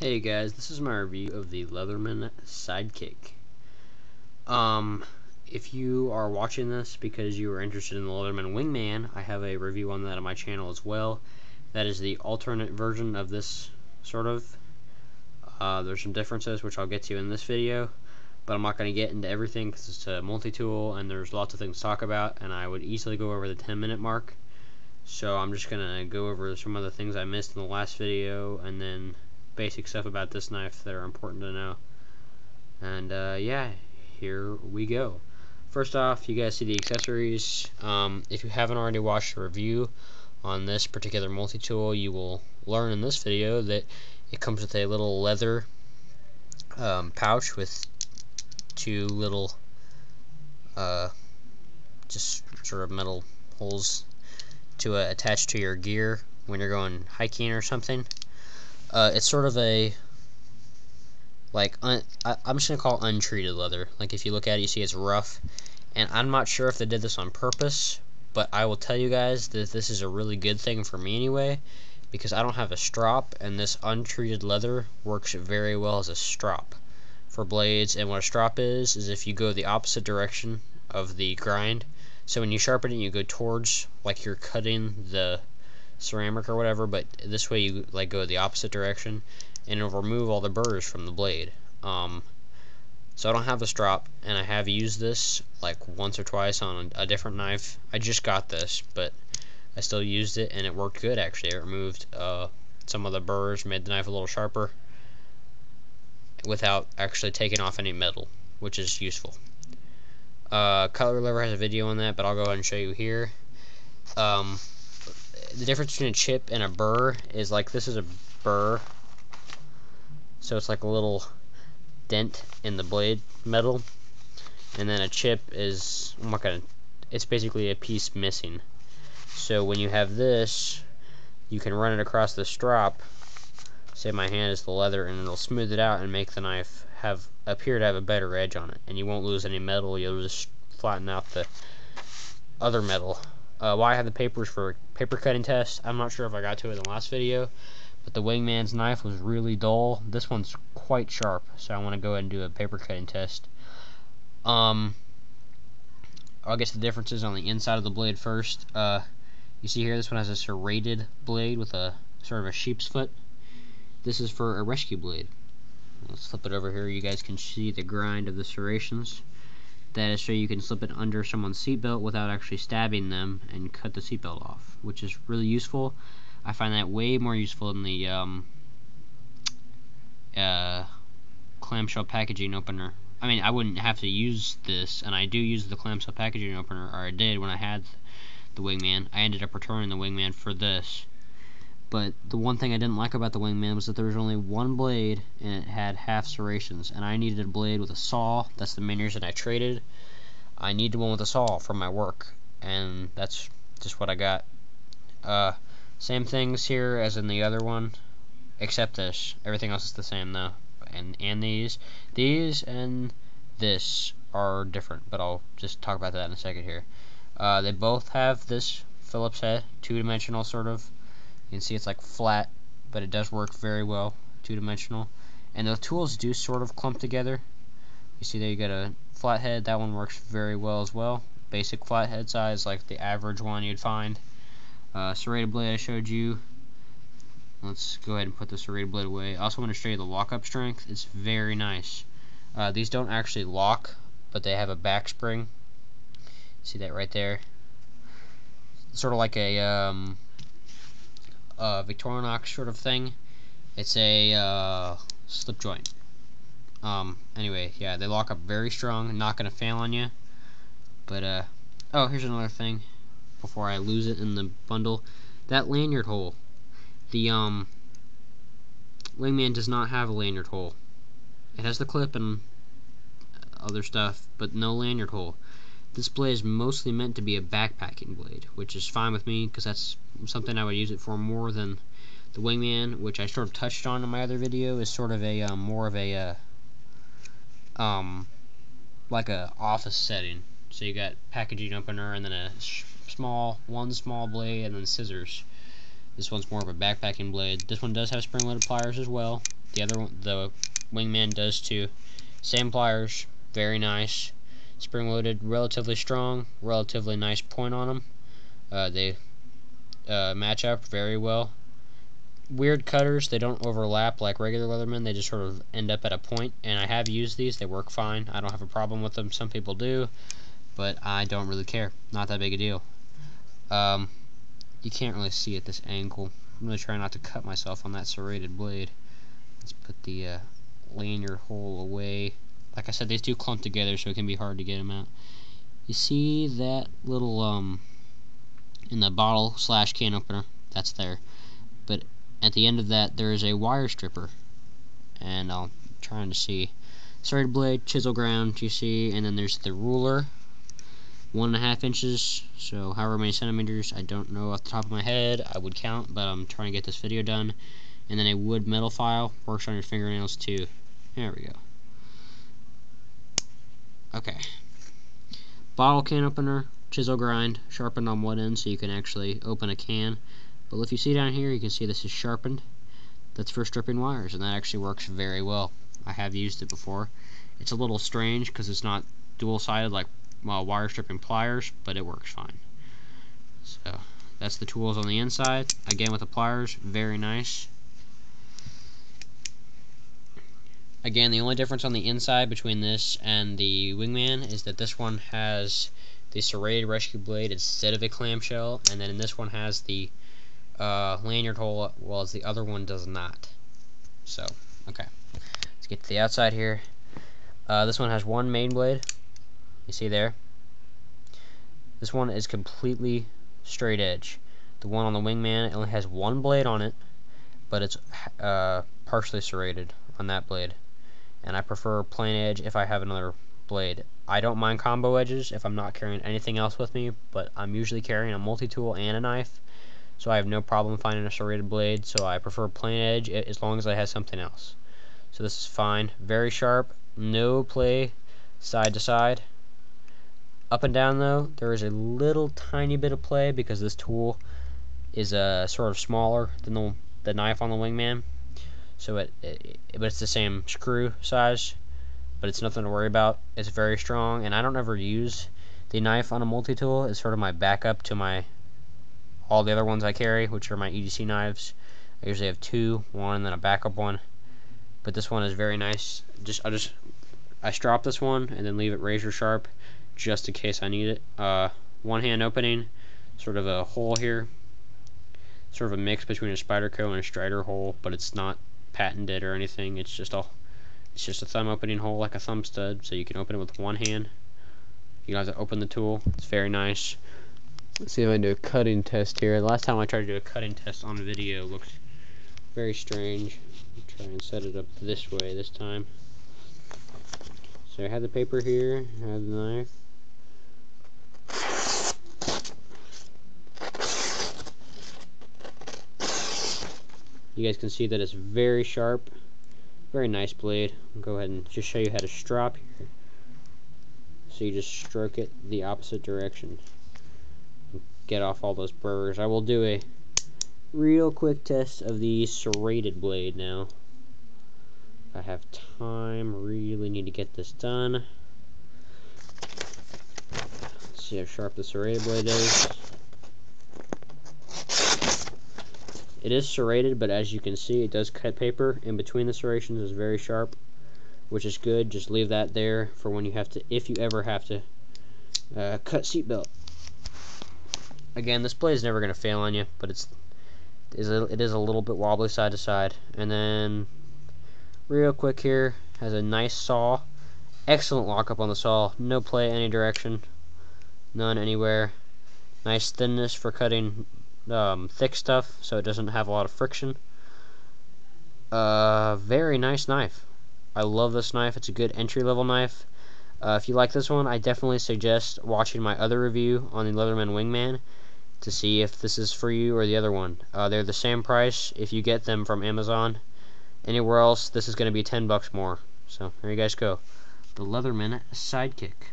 Hey guys, this is my review of the Leatherman Sidekick. If you are watching this because you are interested in the Leatherman Wingman, I have a review on that on my channel as well. That is the alternate version of this, sort of. There's some differences which I'll get to in this video, but I'm not going to get into everything because it's a multi-tool and there's lots of things to talk about, and I would easily go over the 10-minute mark. So I'm just going to go over some of the things I missed in the last video, and then basic stuff about this knife that are important to know. And yeah, here we go. First off, you guys see the accessories. If you haven't already watched a review on this particular multi-tool, you will learn in this video that it comes with a little leather pouch with two little just sort of metal holes to attach to your gear when you're going hiking or something. It's sort of a, like, I'm just going to call it untreated leather. Like, if you look at it, you see it's rough. And I'm not sure if they did this on purpose, but I will tell you guys that this is a really good thing for me anyway, because I don't have a strop, and this untreated leather works very well as a strop for blades. And what a strop is if you go the opposite direction of the grind. So when you sharpen it, you go towards, like you're cutting the ceramic or whatever, but this way you like go the opposite direction, and it'll remove all the burrs from the blade. So I don't have a strop, and I have used this like once or twice on a different knife. I just got this, but I still used it, and it worked good actually. It removed some of the burrs, made the knife a little sharper, without actually taking off any metal, which is useful. Cutlery Lever has a video on that, but I'll go ahead and show you here. The difference between a chip and a burr is, like, this is a burr, so it's like a little dent in the blade metal, and then a chip is, it's basically a piece missing. So when you have this, you can run it across the strop, say my hand is the leather, and it'll smooth it out and make the knife appear to have a better edge on it, and you won't lose any metal. You'll just flatten out the other metal. Why I have the papers for paper cutting test, I'm not sure if I got to it in the last video, but the Wingman's knife was really dull. This one's quite sharp, so I want to go ahead and do a paper cutting test. I'll get to the differences on the inside of the blade first. You see here, this one has a serrated blade with a sort of a sheep's foot. This is for a rescue blade. Let's flip it over here. You guys can see the grind of the serrations. That is so you can slip it under someone's seatbelt without actually stabbing them and cut the seatbelt off, which is really useful. I find that way more useful than the clamshell packaging opener. I mean, I wouldn't have to use this, and I do use the clamshell packaging opener, or I did when I had the Wingman. I ended up returning the Wingman for this. But the one thing I didn't like about the Wingman was that there was only one blade, and it had half serrations, and I needed a blade with a saw. That's the main reason I traded. I needed one with a saw for my work, and that's just what I got. Same things here as in the other one, except this. Everything else is the same though. And these and this are different, but I'll just talk about that in a second here. They both have this Phillips head, two-dimensional sort of. You can see it's like flat, but it does work very well, two-dimensional. And the tools do sort of clump together. You see there you got a flat head. That one works very well as well. Basic flat head size, like the average one you'd find. Serrated blade I showed you. Let's go ahead and put the serrated blade away. I also want to show you the lockup strength. It's very nice. These don't actually lock, but they have a back spring. See that right there? Sort of like a Victorinox sort of thing. It's a slip joint. Anyway, yeah, they lock up very strong. Not gonna fail on you. But oh, here's another thing before I lose it in the bundle. That lanyard hole. The Wingman does not have a lanyard hole. It has the clip and other stuff, but no lanyard hole. This blade is mostly meant to be a backpacking blade, which is fine with me because that's something I would use it for more than the Wingman, which I sort of touched on in my other video, is sort of a more of a like a office setting. So you got packaging opener and then one small blade and then scissors. This one's more of a backpacking blade. This one does have spring-loaded pliers as well. The other one, the Wingman, does too. Same pliers, very nice. Spring-loaded, relatively strong, relatively nice point on them. They match up very well. Weird cutters, they don't overlap like regular Leatherman, they just sort of end up at a point, and I have used these, they work fine. I don't have a problem with them. Some people do, but I don't really care. Not that big a deal. You can't really see at this angle. I'm really trying not to cut myself on that serrated blade. Let's put the lanyard hole away. Like I said, these do clump together, so it can be hard to get them out. You see that little in the bottle / can opener? That's there. But at the end of that, there is a wire stripper, and I'm trying to see serrated blade, chisel ground, you see, and then there's the ruler, 1.5 inches, so however many centimeters, I don't know off the top of my head. I would count, but I'm trying to get this video done. And then a wood metal file, works on your fingernails too. There we go. Okay. Bottle can opener, chisel grind, sharpened on one end so you can actually open a can. But if you see down here, you can see this is sharpened. That's for stripping wires, and that actually works very well. I have used it before. It's a little strange because it's not dual-sided like wire stripping pliers, but it works fine. So that's the tools on the inside. Again with the pliers, very nice. Again, the only difference on the inside between this and the Wingman is that this one has the serrated rescue blade instead of a clamshell, and then this one has the lanyard hole, while the other one does not. So, okay. Let's get to the outside here. This one has one main blade. You see there? This one is completely straight edge. The one on the Wingman, it only has one blade on it, but it's partially serrated on that blade. And I prefer plain edge if I have another blade. I don't mind combo edges if I'm not carrying anything else with me, but I'm usually carrying a multi-tool and a knife, so I have no problem finding a serrated blade, so I prefer plain edge as long as I have something else. So this is fine. Very sharp, no play side to side. Up and down though, there is a little tiny bit of play because this tool is sort of smaller than the knife on the Wingman. So but it's the same screw size, but it's nothing to worry about. It's very strong, and I don't ever use the knife on a multi-tool. It's sort of my backup to all the other ones I carry, which are my EDC knives. I usually have two, one and then a backup one. But this one is very nice. I strop this one and then leave it razor sharp just in case I need it. One hand opening, sort of a hole here, sort of a mix between a Spyderco and a Strider hole, but it's not patented or anything. It's just a thumb opening hole like a thumb stud, so you can open it with one hand. You don't have to open the tool. It's very nice. Let's see if I can do a cutting test here. The last time I tried to do a cutting test on a video looked very strange. I'll try and set it up this way this time. So I have the paper here, I have the knife. You guys can see that it's very sharp, very nice blade. I'll go ahead and just show you how to strop here. So you just stroke it the opposite direction. Get off all those burrs. I will do a real quick test of the serrated blade now. If I have time, really need to get this done. Let's see how sharp the serrated blade is. It is serrated, but as you can see, it does cut paper. In between the serrations is very sharp, which is good. Just leave that there for when you have to, if you ever have to cut seatbelt. Again, this blade is never going to fail on you, but it is a little bit wobbly side to side. And then, real quick here, has a nice saw. Excellent lockup on the saw. No play any direction. None anywhere. Nice thinness for cutting thick stuff, so it doesn't have a lot of friction. Very nice knife. I love this knife. It's a good entry-level knife. If you like this one, I definitely suggest watching my other review on the Leatherman Wingman to see if this is for you or the other one. They're the same price if you get them from Amazon. Anywhere else, this is going to be $10 more. So there you guys go. The Leatherman Sidekick.